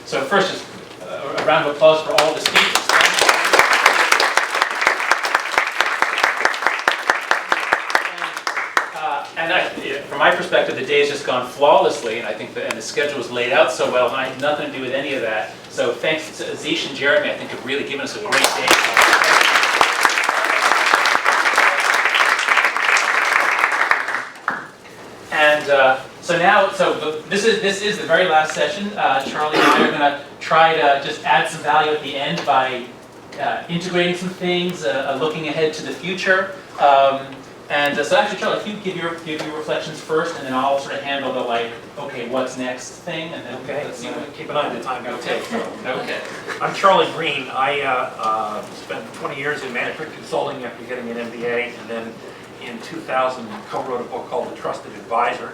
So first, just a round of applause for all the speakers. From my perspective, the day has just gone flawlessly, and I think the schedule was laid out so well, and I had nothing to do with any of that. So thanks to Azish and Jeremy, I think have really given us a great day. And this is the very last session. Charlie and I are going to try to just add some value at the end by integrating some things, looking ahead to the future. So actually, Charlie, if you give your reflections first, and then I'll sort of handle the okay, what's next thing, and then let's see. Keep an eye on the time it'll take. Okay. I'm Charlie Green. I spent 20 years in management consulting after getting an MBA, and then in 2000 co-wrote a book called The Trusted Advisor,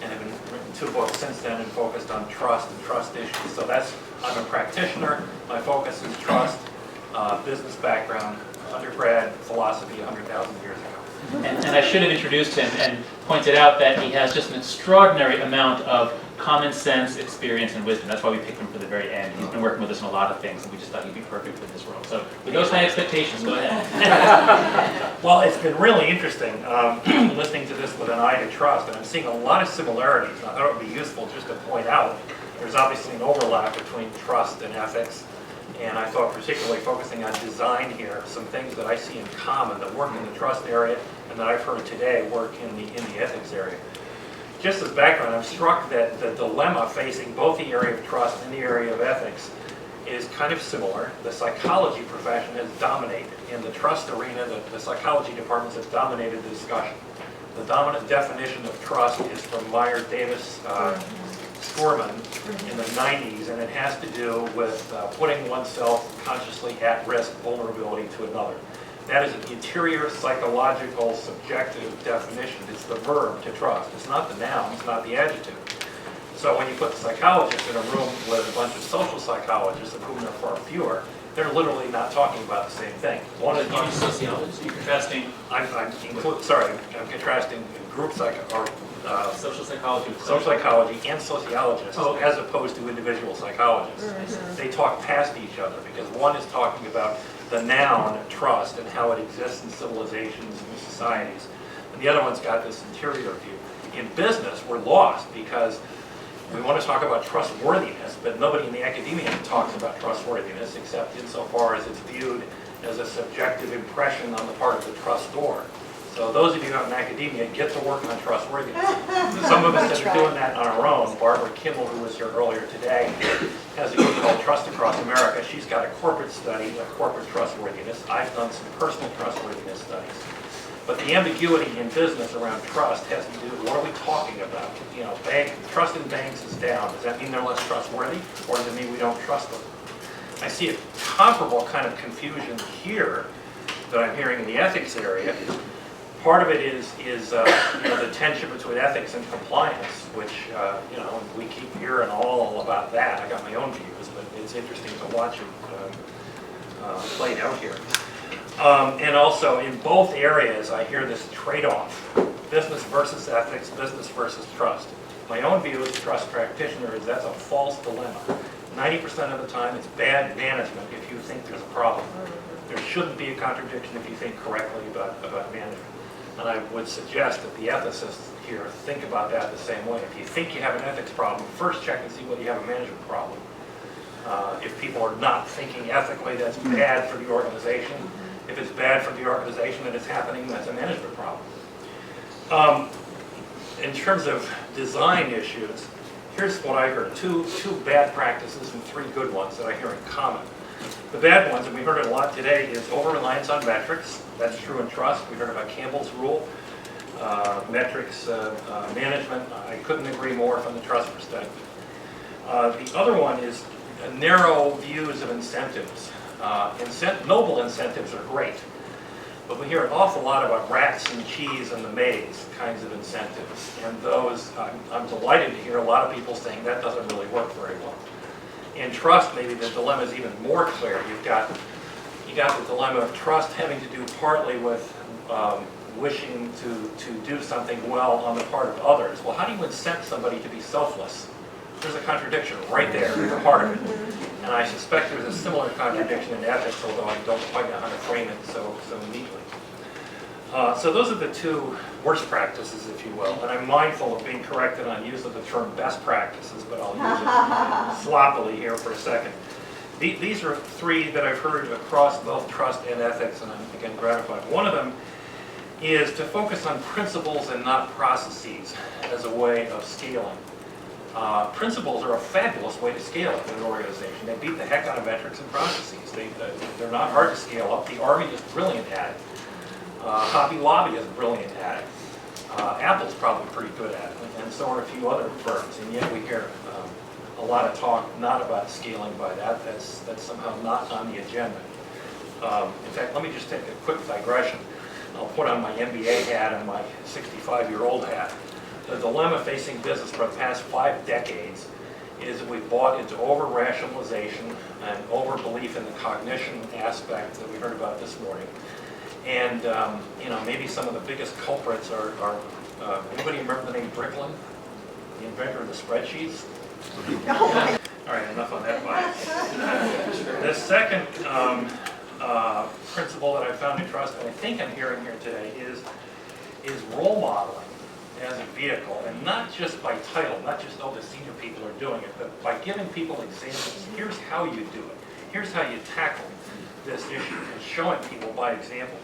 and have written 2 books since then and focused on trust and trust issues. So I'm a practitioner. My focus is trust, business background, undergrad philosophy 100,000 years ago. And I should have introduced him and pointed out that he has just an extraordinary amount of common sense, experience, and wisdom. That's why we picked him for the very end. He's been working with us on a lot of things, and we just thought he'd be perfect for this role. So with those high expectations, go ahead. Well, it's been really interesting listening to this with an eye to trust, and I'm seeing a lot of similarities. I thought it would be useful just to point out there's obviously an overlap between trust and ethics. And I thought particularly focusing on design here, some things that I see in common that work in the trust area and that I've heard today work in the ethics area. Just as background, I'm struck that the dilemma facing both the area of trust and the area of ethics is kind of similar. The psychology profession has dominated. In the trust arena, the psychology departments have dominated the discussion. The dominant definition of trust is from Meyer Davis Scorman in the 90s, and it has to do with putting oneself consciously at risk, vulnerability to another. That is an interior, psychological, subjective definition. It's the verb to trust. It's not the noun, it's not the adjective. So when you put the psychologists in a room with a bunch of social psychologists, of whom there are far fewer, they're literally not talking about the same thing. One is sociologists. You're contrasting. I'm contrasting group social psychology. Social psychology and sociologists, as opposed to individual psychologists. They talk past each other because one is talking about the noun trust and how it exists in civilizations and societies, and the other one's got this interior view. In business, we're lost because we want to talk about trustworthiness, but nobody in the academia talks about trustworthiness except insofar as it's viewed as a subjective impression on the part of the trustor. So those of you out in academia get to work on trustworthiness. Some of us have been doing that on our own. Barbara Kimmel, who was here earlier today, has a group called Trust Across America. She's got a corporate study of corporate trustworthiness. I've done some personal trustworthiness studies. But the ambiguity in business around trust has to do with what are we talking about? You know, trust in banks is down. Does that mean they're less trustworthy, or does it mean we don't trust them? I see a comparable kind of confusion here that I'm hearing in the ethics area. Part of it is the tension between ethics and compliance, which we keep hearing all about that. I got my own views, but it's interesting to watch it played out here. And also in both areas, I hear this trade-off: business versus ethics, business versus trust. My own view as a trust practitioner is that's a false dilemma. 90% of the time, it's bad management if you think there's a problem. There shouldn't be a contradiction if you think correctly about management. And I would suggest that the ethicists here think about that the same way. If you think you have an ethics problem, first check and see whether you have a management problem. If people are not thinking ethically, that's bad for the organization. If it's bad for the organization and it's happening, that's a management problem. In terms of design issues, here's what I heard. Two bad practices and 3 good ones that I hear in common. The bad ones, and we heard it a lot today, is over-reliance on metrics. That's true in trust. We heard about Campbell's rule. Metrics management, I couldn't agree more from the trust perspective. The other one is narrow views of incentives. Noble incentives are great, but we hear an awful lot about rats and cheese and the maze kinds of incentives. And those, I'm delighted to hear a lot of people saying that doesn't really work very well. In trust, maybe the dilemma is even more clear. You got the dilemma of trust having to do partly with wishing to do something well on the part of others. Well, how do you incent somebody to be selfless? There's a contradiction right there at the heart of it. And I suspect there's a similar contradiction in ethics, although I don't quite know how to frame it so neatly. So those are the two worst practices, if you will. And I'm mindful of being corrected on use of the term best practices, but I'll use it sloppily here for a second. These are three that I've heard across both trust and ethics, and I'm again gratified. One of them is to focus on principles and not processes as a way of scaling. Principles are a fabulous way to scale up in an organization. They beat the heck out of metrics and processes. They're not hard to scale up. The Army is brilliant at it. Hobby Lobby is brilliant at it. Apple's probably pretty good at it, and so are a few other firms. And yet we hear a lot of talk not about scaling by that. That's somehow not on the agenda. In fact, let me just take a quick digression. I'll put on my MBA hat and my 65-year-old hat. The dilemma facing business for the past 5 decades is that we've bought into over-rationalization and over-belief in the cognition aspect that we heard about this morning. And maybe some of the biggest culprits are anybody remember the name Bricklin, the inventor of the spreadsheets? All right, enough on that bias. The second principle that I found in trust, and I think I'm hearing here today, is role modeling as a vehicle, and not just by title, not just, oh, the senior people are doing it, but by giving people examples. Here's how you do it. Here's how you tackle this issue, and showing people by example.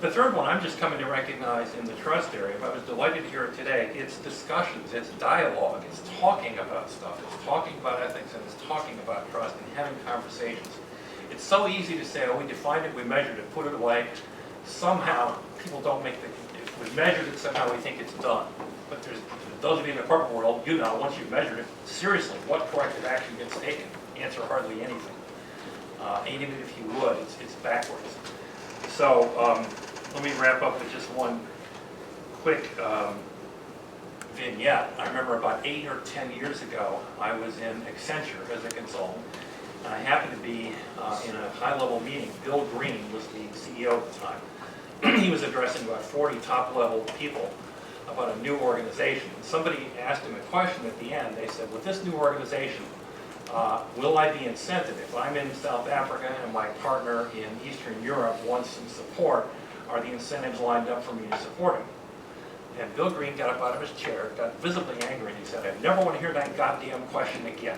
The third one I'm just coming to recognize in the trust area, but I was delighted to hear it today. It's discussions, it's dialogue, it's talking about stuff, it's talking about ethics, and it's talking about trust and having conversations. It's so easy to say, oh, we defined it, we measured it, put it away. Somehow, people don't make the, if we measured it, somehow we think it's done. But there's, those of you in the corporate world, you know, once you've measured it, seriously, what corrective action gets taken? Answer hardly anything. Even if you would, it's backwards. So, let me wrap up with just one quick vignette. I remember about 8 or 10 years ago, I was in Accenture as a consultant, and I happened to be in a high-level meeting. Bill Green was the CEO at the time. He was addressing about 40 top-level people about a new organization. Somebody asked him a question at the end. They said, with this new organization, will I be incented? If I'm in South Africa and my partner in Eastern Europe wants some support, are the incentives lined up for me to support him? And Bill Green got up out of his chair, got visibly angry, and he said, I never want to hear that goddamn question again.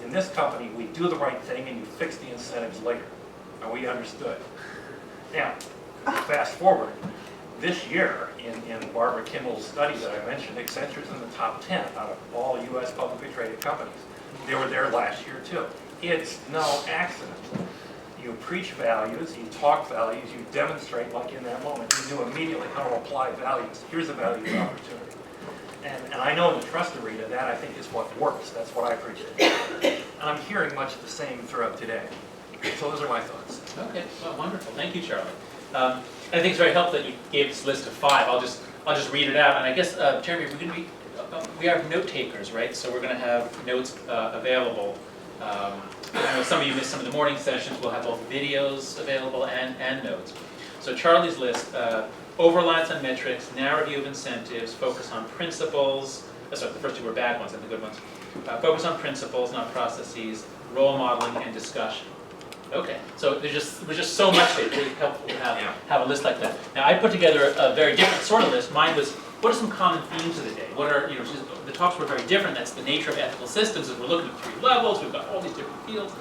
In this company, we do the right thing and you fix the incentives later. And we understood. Now, fast forward, this year, in Barbara Kimmel's study that I mentioned, Accenture's in the top 10 out of all U.S. publicly traded companies. They were there last year, too. It's no accident. You preach values, you talk values, you demonstrate, like in that moment, you knew immediately how to apply values. Here's a values opportunity. And I know in the trust arena, that I think is what works. That's what I preach. And I'm hearing much of the same throughout today. So those are my thoughts. Okay, well, wonderful. Thank you, Charlie. I think it's very helpful that you gave this list of 5. I'll just read it out. And I guess, Jeremy, we are note takers, right? So we're going to have notes available. I know some of you missed some of the morning sessions. We'll have both videos available and notes. So Charlie's list, over-reliance on metrics, narrow view of incentives, focus on principles. Sorry, the first 2 were bad ones and the good ones. Focus on principles, not processes, role modeling, and discussion. Okay, so there's just so much there. It's really helpful to have a list like that. Now I put together a very different sort of list. Mine was, what are some common themes of the day? What are, the talks were very different. That's the nature of ethical systems, is we're looking at 3 levels, we've got all these different fields.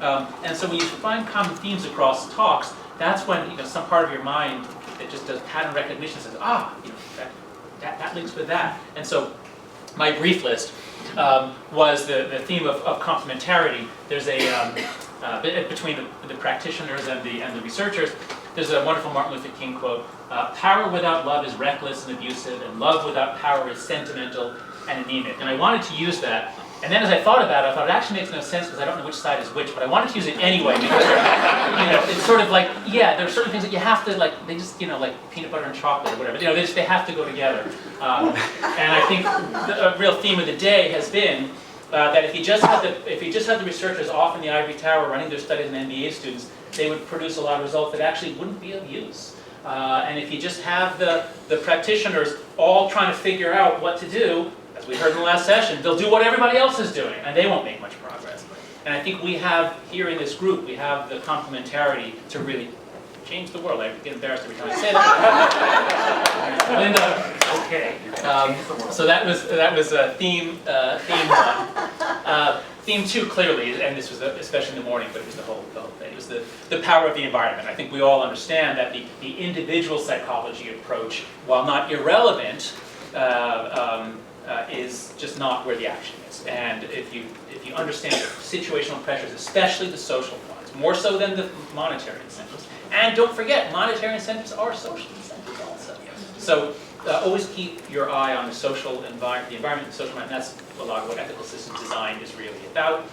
And so when you find common themes across talks, that's when some part of your mind that just does pattern recognition says, that links with that. And so my brief list was the theme of complementarity. There's a between the practitioners and the researchers, there's a wonderful Martin Luther King quote, power without love is reckless and abusive, and love without power is sentimental and anemic. And I wanted to use that, and then as I thought about it, I thought it actually makes no sense because I don't know which side is which, but I wanted to use it anyway because it's sort of like, yeah, there are certain things that you have to, like, they just, like peanut butter and chocolate or whatever, they have to go together. And I think a real theme of the day has been that if you just had the researchers off in the ivory tower running their studies and MBA students, they would produce a lot of results that actually wouldn't be of use. And if you just have the practitioners all trying to figure out what to do, as we heard in the last session, they'll do what everybody else is doing, and they won't make much progress. And I think we have, here in this group, we have the complementarity to really change the world. I get embarrassed every time I say that. Linda, okay. So that was theme one. Theme two, clearly, and this was especially in the morning, but it was the whole thing. It was the power of the environment. I think we all understand that the individual psychology approach, while not irrelevant, is just not where the action is. And if you understand situational pressures, especially the social ones, more so than the monetary incentives, and don't forget, monetary incentives are social incentives also. So always keep your eye on the social environment, the environment and the social environment. That's a lot of what ethical systems design is really about.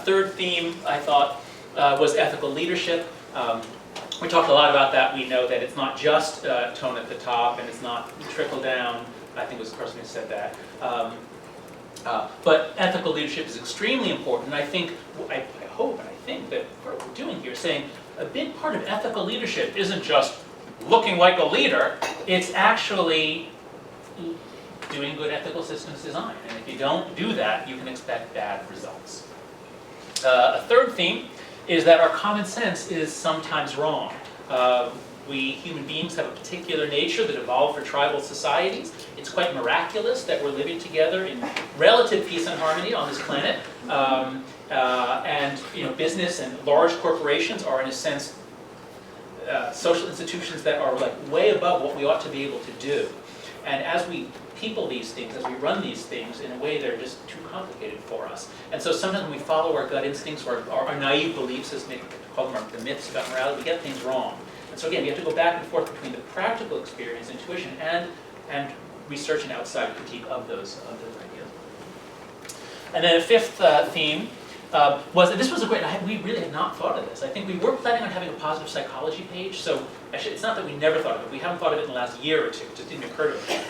Third theme, I thought, was ethical leadership. We talked a lot about that. We know that it's not just tone at the top, and it's not trickle down. I think it was the person who said that. But ethical leadership is extremely important. And I think, I hope and I think that what we're doing here is saying a big part of ethical leadership isn't just looking like a leader, it's actually doing good ethical systems design. And if you don't do that, you can expect bad results. A third theme is that our common sense is sometimes wrong. We human beings have a particular nature that evolved for tribal societies. It's quite miraculous that we're living together in relative peace and harmony on this planet. And business and large corporations are, in a sense, social institutions that are like way above what we ought to be able to do. And as we people these things, as we run these things, in a way they're just too complicated for us. And so sometimes when we follow our gut instincts or our naive beliefs, as Nick called them, the myths about morality, we get things wrong. And so again, we have to go back and forth between the practical experience, intuition, and research and outside critique of those ideas. And then a fifth theme was, and this was a great, we really had not thought of this. I think we were planning on having a positive psychology page, so actually it's not that we never thought of it, we haven't thought of it in the last year or two, it just didn't occur to us.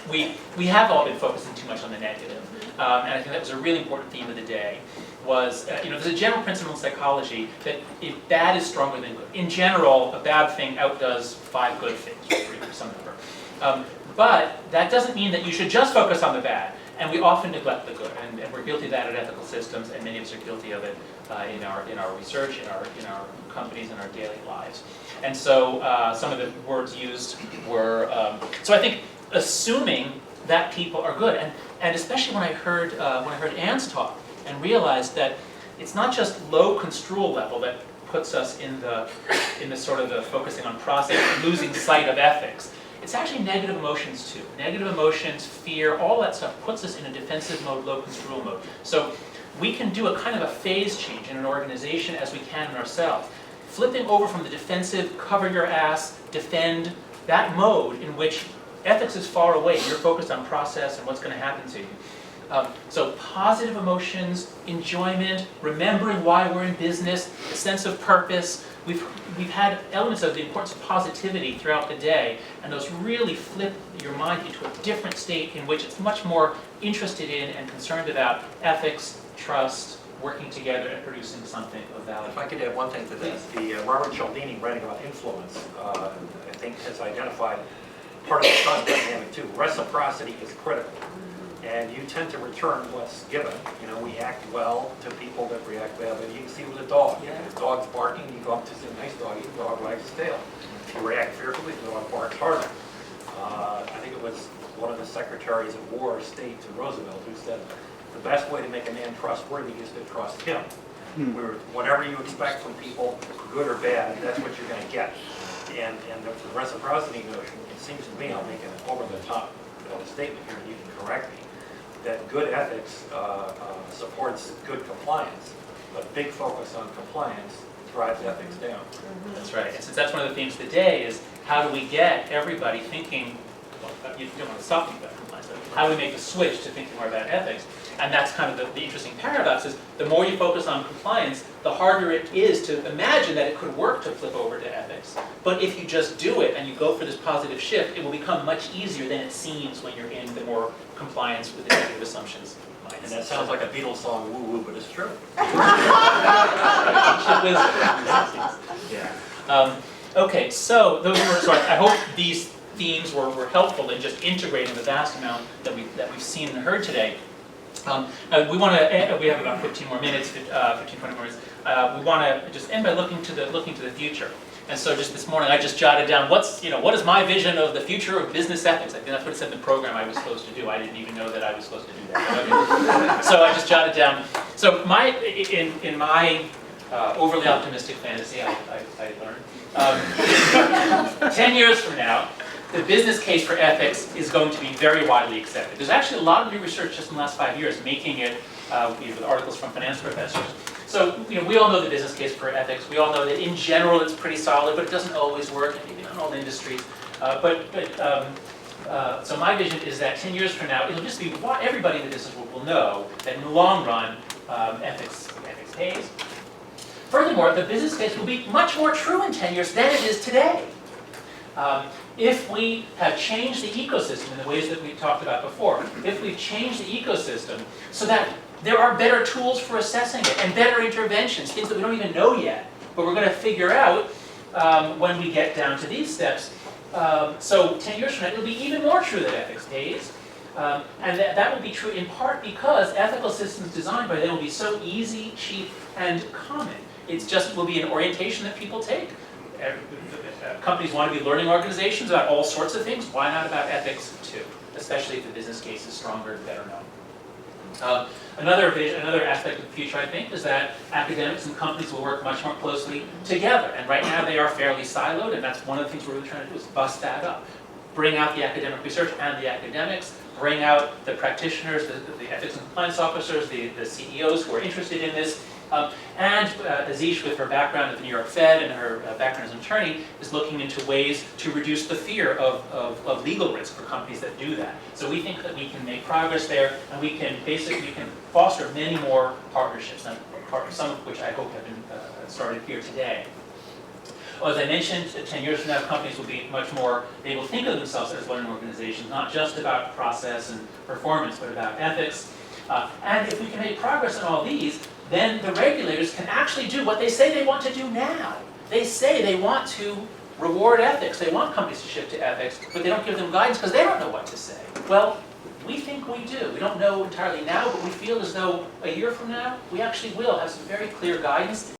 We have all been focusing too much on the negative, and I think that was a really important theme of the day, was, there's a general principle in psychology that if bad is stronger than good. In general, a bad thing outdoes 5 good things, or some number. But that doesn't mean that you should just focus on the bad. And we often neglect the good, and we're guilty of that at ethical systems, and many of us are guilty of it in our research, in our companies, in our daily lives. And so some of the words used were, so I think assuming that people are good, and especially when I heard Anne's talk, and realized that it's not just low construal level that puts us in the sort of the focusing on process, losing sight of ethics. It's actually negative emotions too. Negative emotions, fear, all that stuff puts us in a defensive mode, low construal mode. So we can do a kind of a phase change in an organization as we can in ourselves. Flipping over from the defensive, cover your ass, defend, that mode in which ethics is far away. You're focused on process and what's going to happen to you. So positive emotions, enjoyment, remembering why we're in business, a sense of purpose. We've had elements of the importance of positivity throughout the day, and those really flip your mind into a different state in which it's much more interested in and concerned about ethics, trust, working together and producing something of value. If I could add one thing to this, the Robert Cialdini writing about influence, I think has identified part of the trust dynamic too. Reciprocity is critical. And you tend to return what's given. We act well to people that react badly. You can see with a dog. Yeah. If the dog's barking, you go up to say, nice doggy, the dog wags his tail. If you react fearfully, the dog barks harder. I think it was one of the secretaries of war state to Roosevelt who said, the best way to make a man trustworthy is to trust him. Whatever you expect from people, good or bad, that's what you're going to get. And the reciprocity notion, it seems to me, I'll make an over-the-top statement here, and you can correct me, that good ethics supports good compliance, but big focus on compliance drives ethics down. That's right. And since that's one of the themes of the day is how do we get everybody thinking, well, you don't want to stop thinking about compliance, but how do we make the switch to thinking more about ethics? And that's kind of the interesting paradox is the more you focus on compliance, the harder it is to imagine that it could work to flip over to ethics. But if you just do it and you go for this positive shift, it will become much easier than it seems when you're in the more compliance with the negative assumptions. And that sounds like a Beatles song, woo-woo, but it's true. Yeah. Okay, so those were, so I hope these themes were helpful in just integrating the vast amount that we've seen and heard today. We want to. We have about 15 more minutes, 15, 20 more minutes. We want to just end by looking to the future. And so just this morning, I just jotted down what is my vision of the future of business ethics. I think that's what it said in the program I was supposed to do. I didn't even know that I was supposed to do that. So I just jotted down. So in my overly optimistic fantasy, I learned 10 years from now, the business case for ethics is going to be very widely accepted. There's actually a lot of new research just in the last 5 years making it with articles from finance professors. So we all know the business case for ethics. We all know that in general it's pretty solid, but it doesn't always work, maybe not in all industries. So my vision is that 10 years from now, it'll just be everybody in the business world will know that in the long run, ethics pays. Furthermore, the business case will be much more true in 10 years than it is today. If we have changed the ecosystem in the ways that we talked about before, if we've changed the ecosystem so that there are better tools for assessing it and better interventions, things that we don't even know yet, but we're going to figure out when we get down to these steps. So 10 years from now, it'll be even more true that ethics pays. And that will be true in part because ethical systems designed by then will be so easy, cheap, and common. It just will be an orientation that people take. Companies want to be learning organizations about all sorts of things. Why not about ethics too? Especially if the business case is stronger and better known. Another aspect of the future, I think, is that academics and companies will work much more closely together. And right now they are fairly siloed, and that's one of the things we're really trying to do is bust that up. Bring out the academic research and the academics, bring out the practitioners, the ethics and compliance officers, the CEOs who are interested in this. And Azish, with her background at the New York Fed and her background as an attorney, is looking into ways to reduce the fear of legal risk for companies that do that. So we think that we can make progress there, and we can foster many more partnerships, some of which I hope have been started here today. Well, as I mentioned, 10 years from now, companies will be much more, they will think of themselves as learning organizations, not just about process and performance, but about ethics. And if we can make progress on all these, then the regulators can actually do what they say they want to do now. They say they want to reward ethics. They want companies to shift to ethics, but they don't give them guidance because they don't know what to say. Well, we think we do. We don't know entirely now, but we feel as though a year from now, we actually will have some very clear guidance.